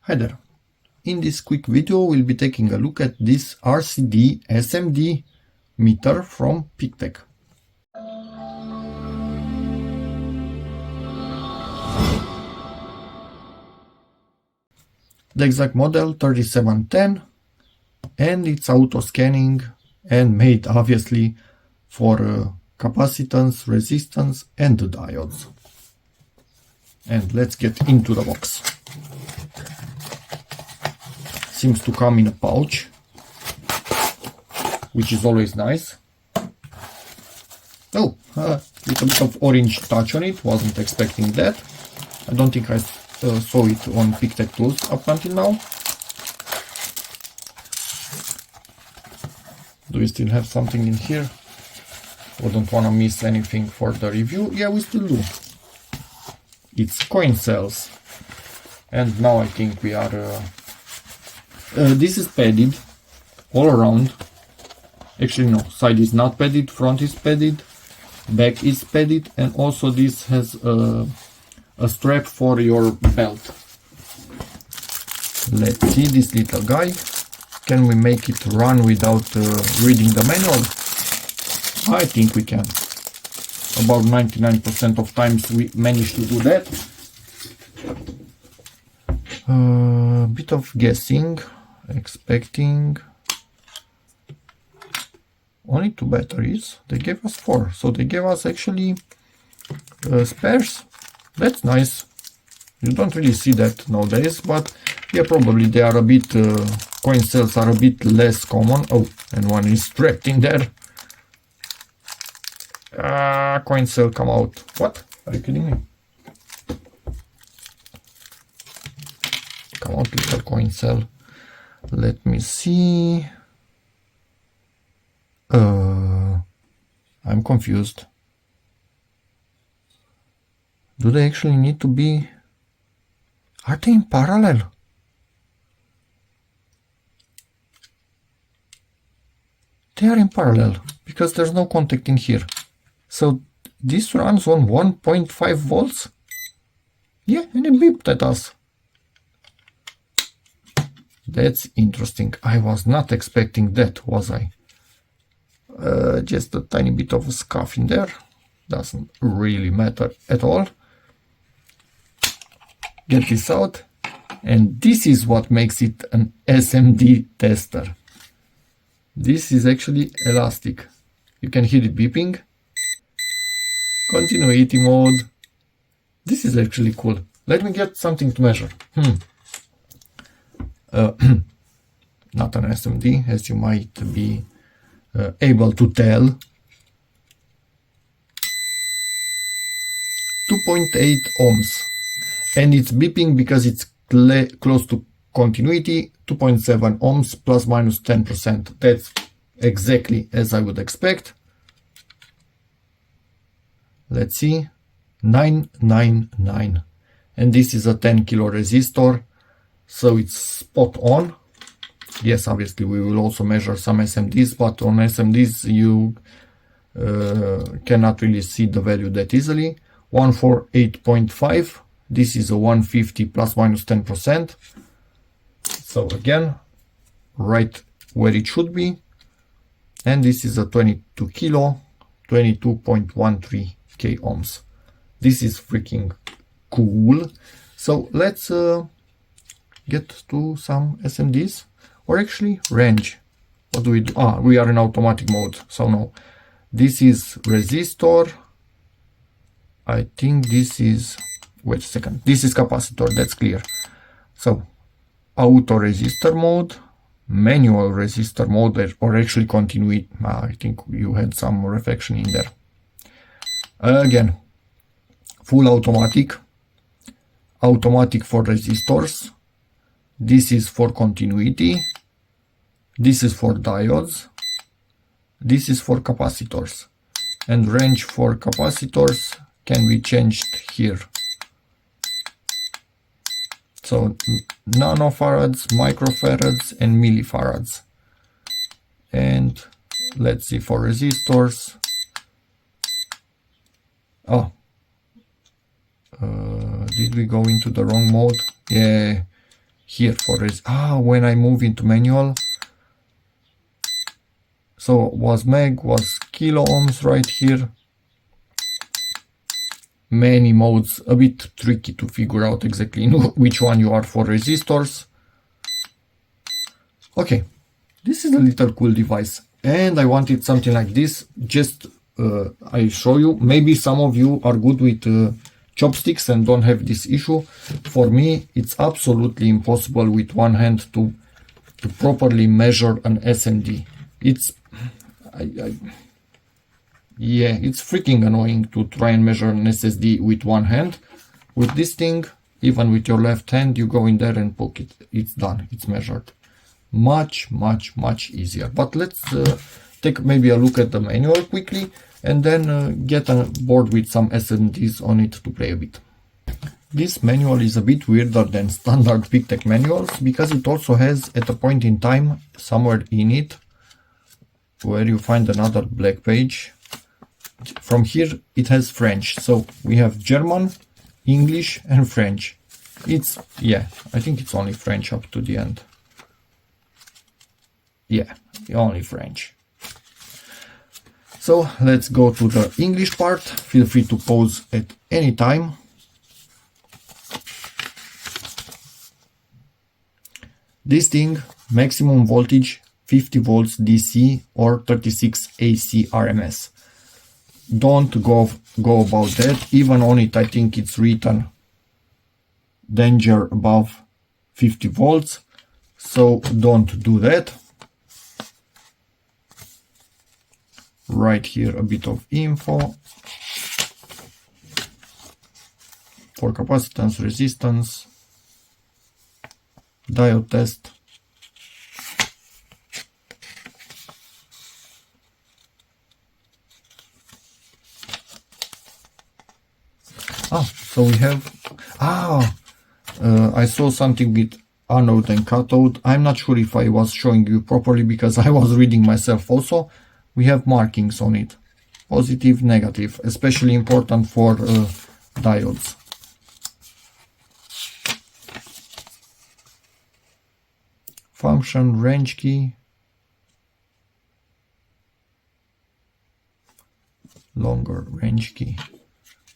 Hi there. In this quick video we'll be taking a look at this RCD SMD meter from PeakTech. The exact model 3710, and it's auto scanning and made obviously for capacitance, resistance and the diodes. And let's get into the box. Seems to come in a pouch, which is always nice. Oh, a little bit of orange touch on it, wasn't expecting that. I don't think I saw it on PeakTech tools up until now. Do we still have something in here? Wouldn't want to miss anything for the review. Yeah, we still do. It's coin cells. And now I think we are... this is padded all around. Actually no, side is not padded, front is padded, back is padded, and also this has a strap for your belt. Let's see this little guy. Can we make it run without reading the manual? I think we can. About 99% of times we manage to do that. A bit of guessing, expecting only 2 batteries. They gave us 4, so they gave us actually spares. That's nice. You don't really see that nowadays, but yeah, probably they are a bit coin cells are a bit less common. Oh, and one is trapped in there. Coin cell, come out. What? Are you kidding me? Come out, little coin cell. Let me see. I'm confused. Do they actually need to be... Are they in parallel? They are in parallel, because there's no contact in here. So this runs on 1.5 volts? Yeah, and it beeped at us. That's interesting. I was not expecting that, was I? Just a tiny bit of a scuff in there. Doesn't really matter at all. Get this out. And this is what makes it an SMD tester. This is actually elastic. You can hear it beeping. Continuity mode. This is actually cool. Let me get something to measure. Not an SMD, as you might be able to tell. 2.8 ohms. And it's beeping because it's close to continuity. 2.7 ohms plus minus 10%. That's exactly as I would expect. Let's see. 999. And this is a 10 kilo resistor. So it's spot on. Yes, obviously we will also measure some SMDs, but on SMDs you cannot really see the value that easily. 148.5. This is a 150 plus minus 10%. So again, right where it should be. And this is a 22 kilo, 22.13 k ohms. This is freaking cool. So let's get to some SMDs, or actually range. What do we do? We are in automatic mode, so no. This is resistor. I think this is, wait a second, this is capacitor, that's clear. So auto resistor mode, manual resistor mode, or actually continuity. I think you had some reflection in there. Again, full automatic, automatic for resistors. This is for continuity. This is for diodes. This is for capacitors. And range for capacitors can be changed here. So nanofarads, microfarads and millifarads. And let's see for resistors. Did we go into the wrong mode? Yeah. here for when I move into manual, so was meg, was kilo ohms right here. Many modes, a bit tricky to figure out exactly which one you are for resistors. Okay, this is a little cool device, and I wanted something like this. Just I show you. Maybe some of you are good with chopsticks and don't have this issue. For me, it's absolutely impossible with one hand to properly measure an SMD. Yeah, it's freaking annoying to try and measure an SSD with one hand. With this thing, even with your left hand, you go in there and poke it. It's done. It's measured. Much easier. But let's take maybe a look at the manual quickly, and then get on board with some SMDs on it to play a bit. This manual is a bit weirder than standard PeakTech manuals, because it also has, at a point in time, somewhere in it, where you find another black page. From here it has French, so we have German, English and French. It's, yeah, I think it's only French up to the end. Yeah, only French. So let's go to the English part. Feel free to pause at any time. This thing, maximum voltage 50 volts DC or 36 AC RMS. Don't go about that. Even on it, I think it's written danger above 50 volts. So don't do that. Right here, a bit of info for capacitance, resistance, diode test. So we have, I saw something with anode and cathode. I'm not sure if I was showing you properly because I was reading myself also. We have markings on it, positive, negative, especially important for diodes. Function, range key, longer range key,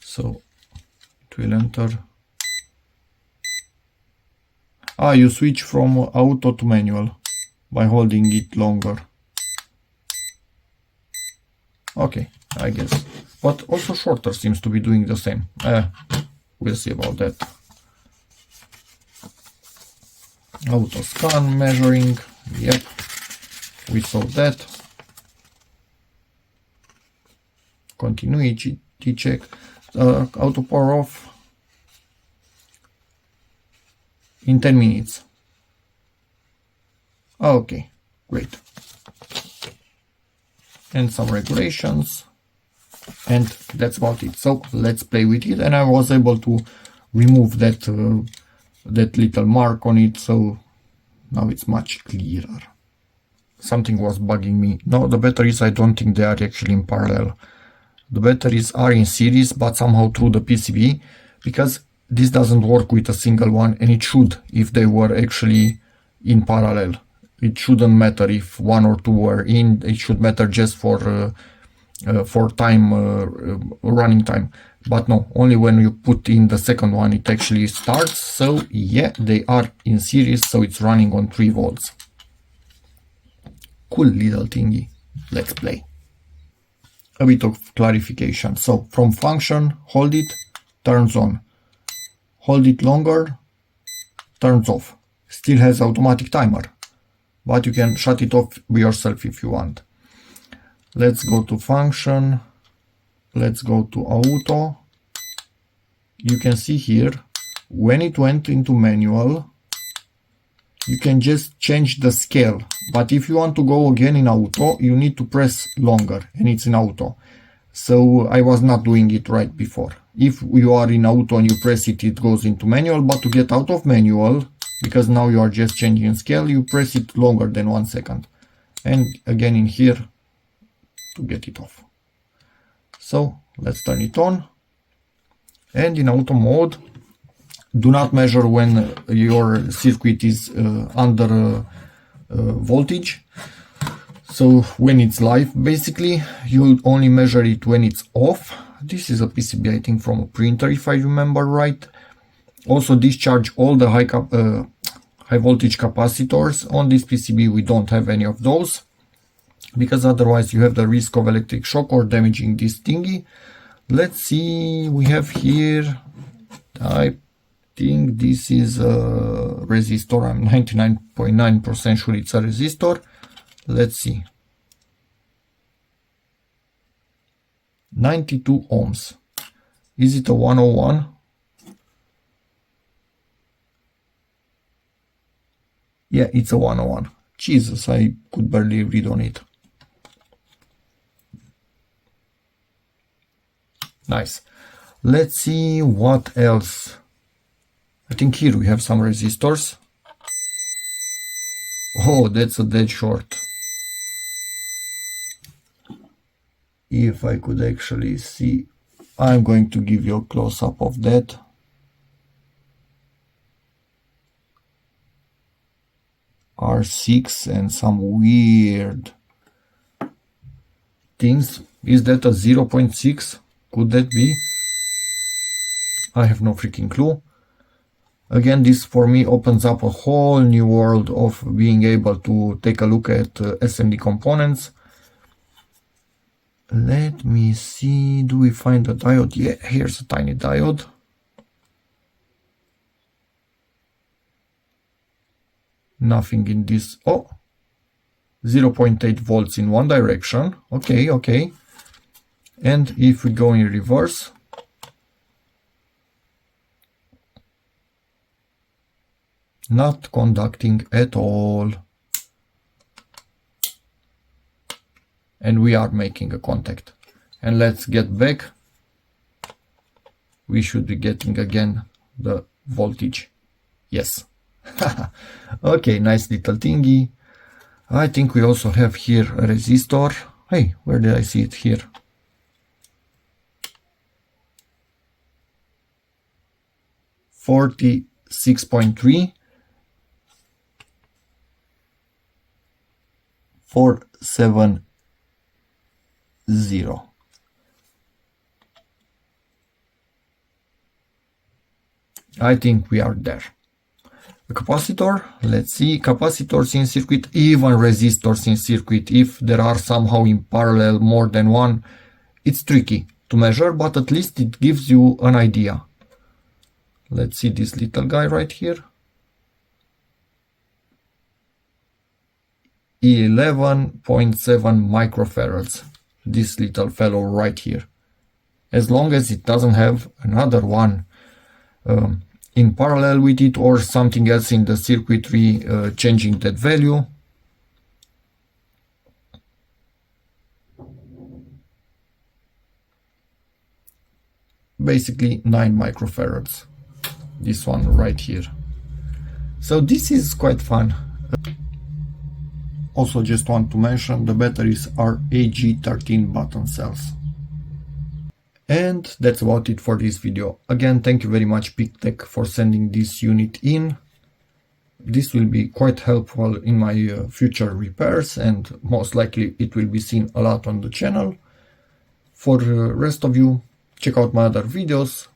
so it will enter. You switch from auto to manual by holding it longer. Okay, I guess. But also shorter seems to be doing the same. We'll see about that. Auto scan, measuring. Yep, we saw that. Continuity check. Auto power off in 10 minutes. Okay, great. And some regulations, and that's about it. So let's play with it, and I was able to remove that that little mark on it, so now it's much clearer. Something was bugging me. No, the batteries, I don't think they are actually in parallel. The batteries are in series, but somehow through the PCB, because this doesn't work with a single one, and it should if they were actually in parallel. It shouldn't matter if one or two were in, it should matter just for time, running time. But no, only when you put in the second one it actually starts. So yeah, they are in series, so it's running on 3 volts. Cool little thingy. Let's play. A bit of clarification. So from function, hold it, turns on. Hold it longer, turns off. Still has automatic timer, but you can shut it off yourself if you want. Let's go to function. Let's go to auto. You can see here, when it went into manual, you can just change the scale. But if you want to go again in auto, you need to press longer, and it's in auto. So I was not doing it right before. If you are in auto and you press it, it goes into manual, but to get out of manual, because now you are just changing scale, you press it longer than 1 second. And again in here to get it off. So let's turn it on. And in auto mode, do not measure when your circuit is under voltage. So when it's live, basically, you'll only measure it when it's off. This is a PCB, I think, from a printer, if I remember right. Also discharge all the high voltage capacitors. On this PCB, we don't have any of those, because otherwise you have the risk of electric shock or damaging this thingy. Let's see, we have here, I think this is a resistor. I'm 99.9% sure it's a resistor. Let's see. 92 ohms. Is it a 101? Yeah, it's a 101. Jesus, I could barely read on it. Nice. Let's see what else. I think here we have some resistors. Oh, that's a dead short. If I could actually see, I'm going to give you a close-up of that. R6 and some weird things. Is that a 0.6? Could that be? I have no freaking clue. Again, this for me opens up a whole new world of being able to take a look at SMD components. Let me see, do we find a diode? Yeah, here's a tiny diode. Nothing in this. Oh, 0.8 volts in one direction. Okay, okay. And if we go in reverse, not conducting at all. And we are making a contact. And let's get back. We should be getting again the voltage. Yes. Okay, nice little thingy. I think we also have here a resistor. Hey, where did I see it here? $46.3 470. I think we are there. A capacitor, let's see, capacitors in circuit, even resistors in circuit, if there are somehow in parallel more than one, it's tricky to measure, but at least it gives you an idea. Let's see this little guy right here. 11.7 microfarads. This little fellow right here. As long as it doesn't have another one in parallel with it or something else in the circuitry changing that value. Basically 9 microfarads. This one right here. So this is quite fun. Also just want to mention the batteries are AG13 button cells. And that's about it for this video. Again, thank you very much PeakTech for sending this unit in. This will be quite helpful in my future repairs, and most likely it will be seen a lot on the channel. For the rest of you, check out my other videos.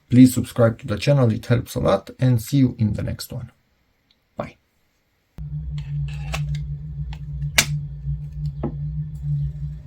Please subscribe to the channel, it helps a lot, and see you in the next one.